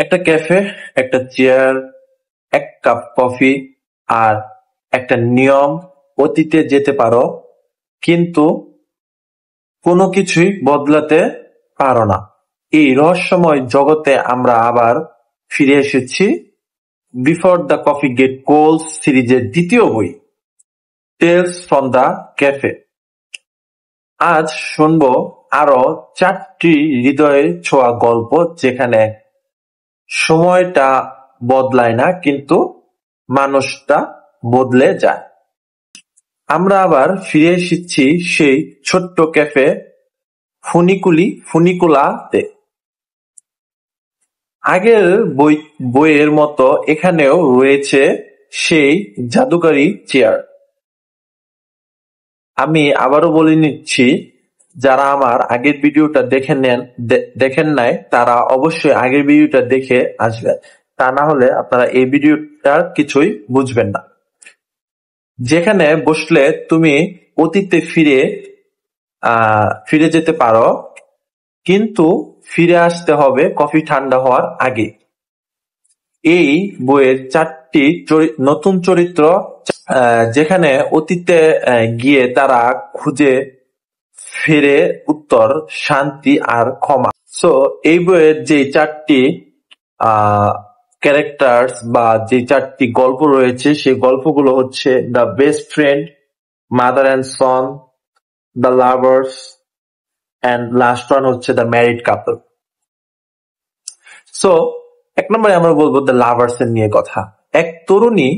একটা ক্যাফে, একটা চেয়ার, এক কাপ কফি আর একটা নিয়ম। অতীতে যেতে পারো কিন্তু কোনো কিছুই বদলাতে পারো না। এই রহস্যময় জগতে আমরা আবার ফিরে এসেছি before the coffee gets cold সিরিজের দ্বিতীয় বই, টেলস ফ্রম দ্য ক্যাফে। আজ শুনবো আরো 4টি হৃদয়ে ছোঁয়া গল্প যেখানে সময়টা বদলায় না কিন্তু মানুষটা বদলে যায়। আমরা আবার ফিরে এসেছি সেই ছোট্ট ক্যাফে ফুনিকুলাতে। আগের বইয়ের মতো এখানেও রয়েছে সেই জাদুকরি চেয়ার। আমি আবারও বলে নিচ্ছি, যারা আমার আগের ভিডিওটা দেখেন নাই তারা অবশ্যই আগের ভিডিওটা দেখে আসবেন, তা না হলে আপনারা এই ভিডিওটার কিছুই বুঝবেন না। যেখানে বসলে তুমি অতীতে ফিরে যেতে পারো কিন্তু ফিরে আসতে হবে কফি ঠান্ডা হওয়ার আগে। এই বইয়ের 4টি নতুন চরিত্র যেখানে অতীতে গিয়ে তারা খুঁজে ফিরে উত্তর, শান্তি আর ক্ষমা। সো এই বইয়ের যে 4টি ক্যারেক্টার্স বা যে 4টি গল্প রয়েছে সেই গল্পগুলো হচ্ছে the best friend, mother and Son, the lovers and last one হচ্ছে দ্য ম্যারিড কাপল। সো 1 নম্বরে আমরা বলবো দ্য লাভার্স এর নিয়ে কথা। এক তরুণী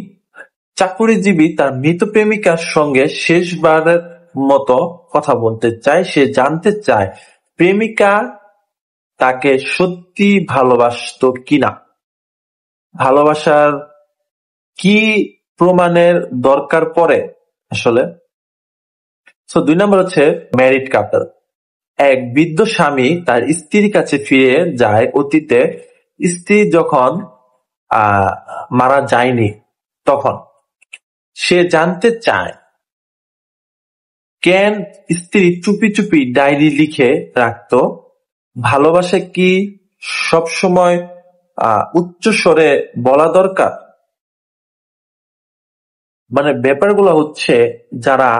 চাকুরিজীবী তার মৃত প্রেমিকার সঙ্গে শেষবারের মতো কথা বলতে চায়। সে জানতে চায় প্রেমিকা তাকে সত্যি ভালোবাসতো কিনা, ভালোবাসার কি প্রমাণের দরকার পড়ে আসলে। সো 2 নম্বর হচ্ছে ম্যারিড কাপল। এক বৃদ্ধ স্বামী তার স্ত্রীর কাছে ফিরে যায় অতীতে। স্ত্রী যখন মারা যায়নি তখন সে জানতে চায় কেন স্ত্রী চুপি চুপি ডায়েরি লিখে রাখতো। ভালোবাসা কি সবসময় উচ্চ স্বরে বলা দরকার? মানে ব্যাপারগুলো হচ্ছে, যারা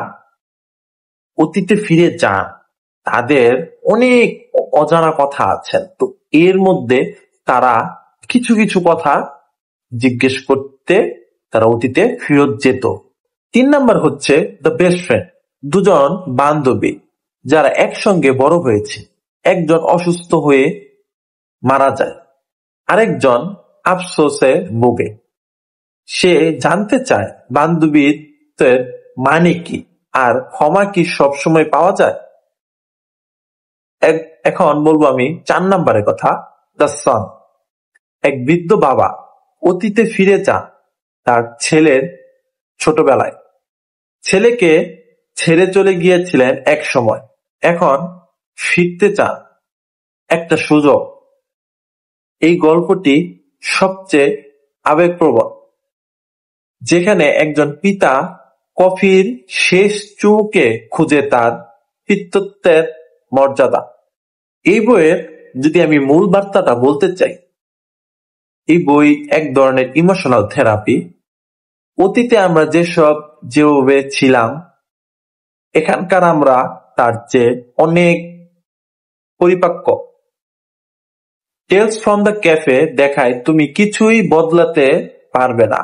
অতীতে ফিরে যান তাদের অনেক অজানা কথা আছে, তো এর মধ্যে তারা কিছু কিছু কথা জিজ্ঞেস করতে তারা অতীতে ফিরত যেত। 3 নাম্বার হচ্ছে দ্য বেস্ট ফ্রেন্ড। দুজন বান্ধবী যারা একসঙ্গে বড় হয়েছে। একজন অসুস্থ হয়ে মারা যায়, আরেকজন আফসোসে ভোগে। সে জানতে চায় বান্ধবীত্বের মানে কি আর ক্ষমা কি সবসময় পাওয়া যায়। এখন বলবো আমি 4 নাম্বারের কথা, দ্য সন। এক বৃদ্ধ বাবা অতীতে ফিরে যান তার ছেলের ছোটবেলায়। ছেলেকে ছেড়ে চলে গিয়েছিলেন এক সময়, এখন ফিরতে চান, একটা সুযোগ। এই গল্পটি সবচেয়ে আবেগপ্রবণ, যেখানে একজন পিতা কফির শেষ চুমুকে খুঁজে তার পিতৃত্বের মর্যাদা। এই বইয়ের যদি আমি মূল বার্তাটা বলতে চাই, এই বই এক ধরনের ইমোশনাল থেরাপি। অতীতে আমরা যেভাবে ছিলাম এখানকার আমরা তার চেয়ে অনেক পরিপক্ক। টেলস ফ্রম দ্য ক্যাফে দেখায় তুমি কিছুই বদলাতে পারবে না,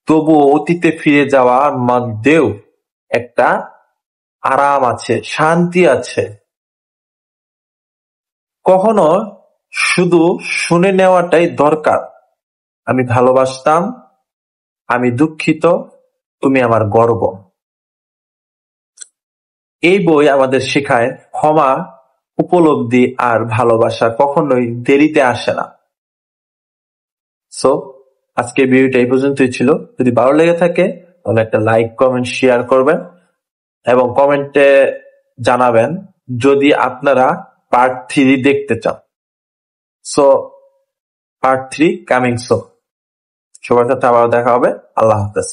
তবুও অতীতে ফিরে যাওয়ার মধ্যেও একটা আরাম আছে, শান্তি আছে। কখনো শুধু শুনে নেওয়াটাই দরকার, আমি ভালোবাসতাম, আমি দুঃখিত, তুমি আমার গর্ব। এই বই আমাদের শেখায় ক্ষমা, উপলব্ধি আর ভালোবাসা কখনোই দেরিতে আসে না। সো আজকের ভিডিওটা এই পর্যন্তই ছিল। যদি ভালো লেগে থাকে তাহলে একটা লাইক, কমেন্ট, শেয়ার করবেন এবং কমেন্টে জানাবেন যদি আপনারা পার্ট 3 দেখতে চান। So part 3 coming so. সবার সাথে আবার দেখা হবে। আল্লাহ হাফেজ।